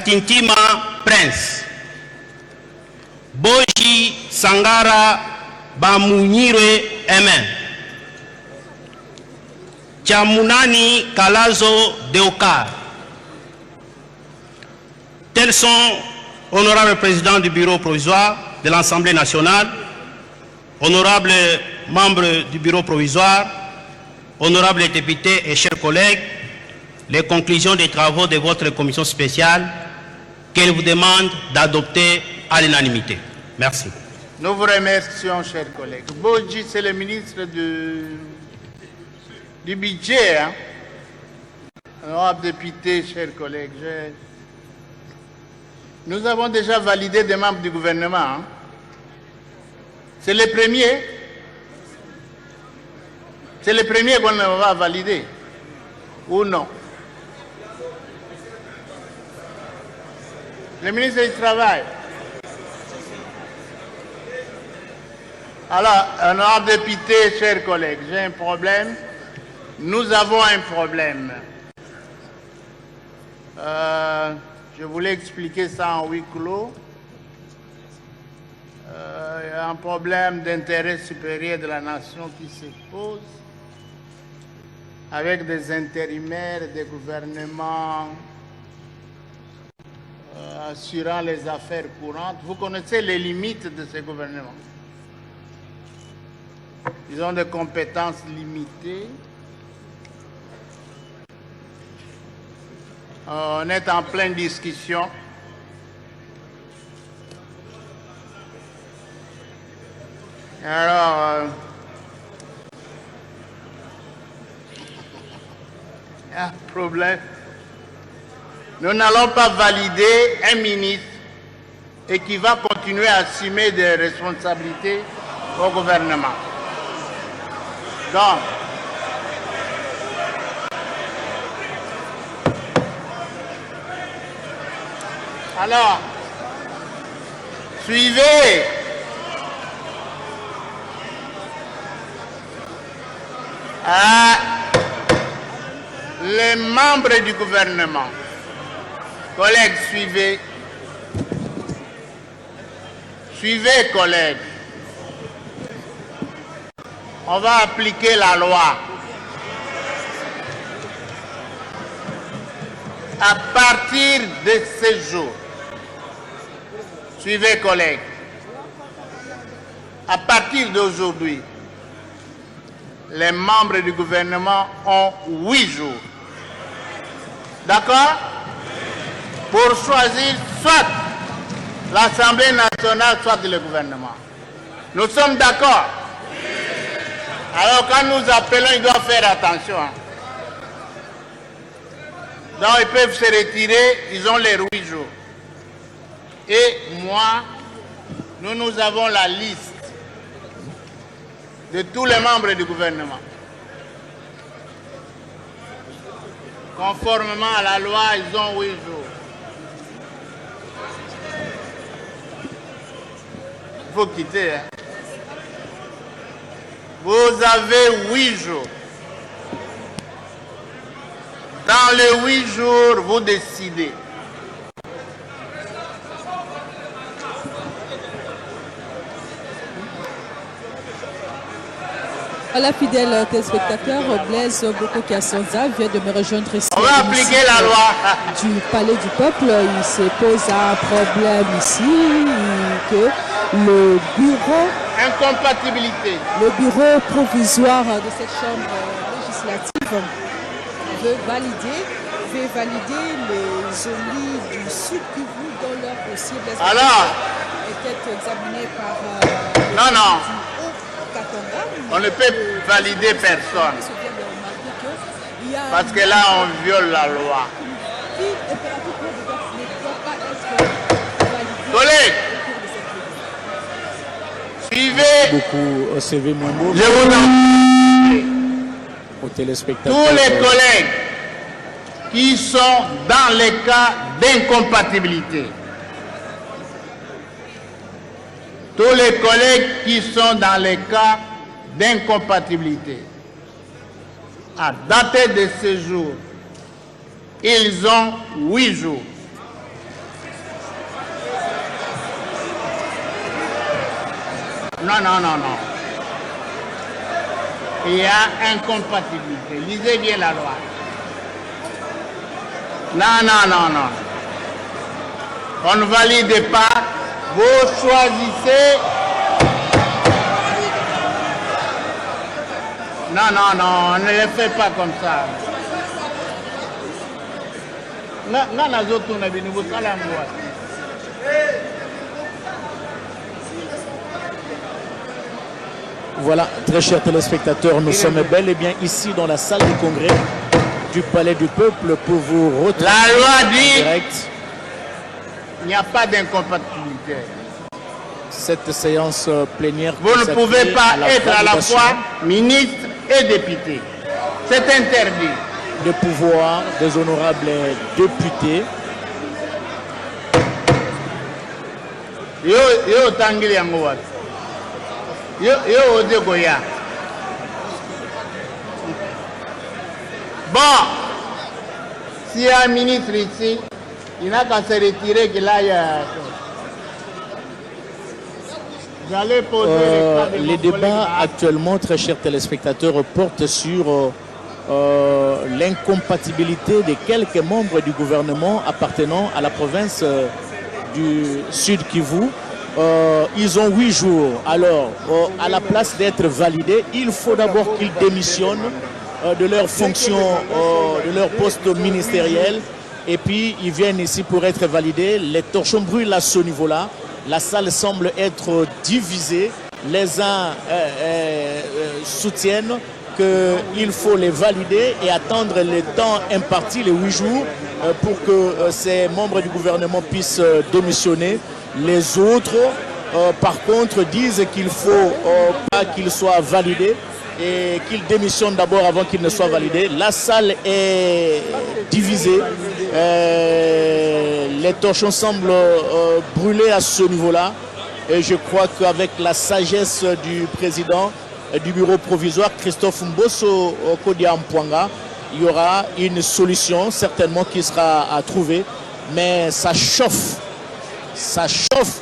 Katintima Prince, Boji Sangara Bamunyire Emen, Chamunani Kalazo Deokar. Tels sont, honorables présidents du bureau provisoire de l'Assemblée nationale, honorables membres du bureau provisoire, honorables députés et chers collègues, les conclusions des travaux de votre commission spéciale qu'elle vous demande d'adopter à l'unanimité. Merci. Nous vous remercions, chers collègues. Boji, c'est le ministre du budget. Hein? Honorable député, chers collègues, nous avons déjà validé des membres du gouvernement. Hein? C'est le premier. C'est le premier qu'on va valider. Ou non? Le ministre du Travail. Alors, honorable député, chers collègues, j'ai un problème. Nous avons un problème. Je voulais expliquer ça en huis clos. Il y a un problème d'intérêt supérieur de la nation qui se pose avec des intérimaires et des gouvernements assurant les affaires courantes. Vous connaissez les limites de ces gouvernements. Ils ont des compétences limitées. On est en pleine discussion. Alors, il y a un problème. Nous n'allons pas valider un ministre et qui va continuer à assumer des responsabilités au gouvernement. Donc, alors, suivez. Les membres du gouvernement. Collègues, suivez. Suivez, collègues. On va appliquer la loi. À partir de ce jour, suivez, collègues, à partir d'aujourd'hui, les membres du gouvernement ont 8 jours. D'accord? Pour choisir soit l'Assemblée nationale, soit le gouvernement. Nous sommes d'accord? Alors quand nous appelons, ils doivent faire attention. Hein. Donc ils peuvent se retirer, ils ont les 8 jours. Et moi, nous avons la liste de tous les membres du gouvernement. Conformément à la loi, ils ont 8 jours. Il faut quitter. Hein. Vous avez 8 jours. Dans les 8 jours, vous décidez. Voilà, fidèle téléspectateur, Blaise Boko-Kassonza vient de me rejoindre ici. On va appliquer la loi. Du Palais du Peuple, il se pose un problème ici, que le bureau... Incompatibilité. Le bureau provisoire de cette chambre législative veut valider les olis du Sud Kivu dans leur dossier. Alors, était examiné par... non. On ne peut valider personne. Parce que là, on viole la loi. Collègues, suivez. Beaucoup au CV Mwembo. Je vous en prie. Aux téléspectateurs. Tous les collègues qui sont dans les cas d'incompatibilité. Tous les collègues qui sont dans les cas d'incompatibilité, à dater de ce jour, ils ont 8 jours. Non, non, non, non. Il y a incompatibilité. Lisez bien la loi. Non, non, non, non. On ne valide pas. Vous choisissez. Non, non, non, on ne le fait pas comme ça. Voilà, très chers téléspectateurs, nous sommes bel et bien ici dans la salle du congrès du Palais du Peuple pour vous retrouver La loi dit direct. Il n'y a pas d'incompatibilité. Cette séance plénière. Vous ne pouvez pas être à la validation fois ministre et député. C'est interdit. de pouvoir des honorables députés. Yo tangili yango wat. Yo ode goya. Bon, s'il y a un ministre ici, il n'a qu'à se retirer qu'il aille. Vous allez poser les débats actuellement, très chers téléspectateurs, portent sur l'incompatibilité de quelques membres du gouvernement appartenant à la province du Sud Kivu. Ils ont 8 jours. Alors, à la place d'être validés, il faut d'abord qu'ils démissionnent de leurs fonctions, de leur poste ministériel. Et puis, ils viennent ici pour être validés. Les torchons brûlent à ce niveau-là. La salle semble être divisée. Les uns soutiennent qu'il faut les valider et attendre le temps imparti, les 8 jours, pour que ces membres du gouvernement puissent démissionner. Les autres, par contre, disent qu'il ne faut pas qu'ils soient validés et qu'ils démissionnent d'abord avant qu'ils ne soient validés. La salle est divisée. Les torchons semblent brûler à ce niveau-là. Et je crois qu'avec la sagesse du président du bureau provisoire, Christophe Mbosso Kodia-Mpwanga, il y aura une solution certainement qui sera à trouver. Mais ça chauffe. Ça chauffe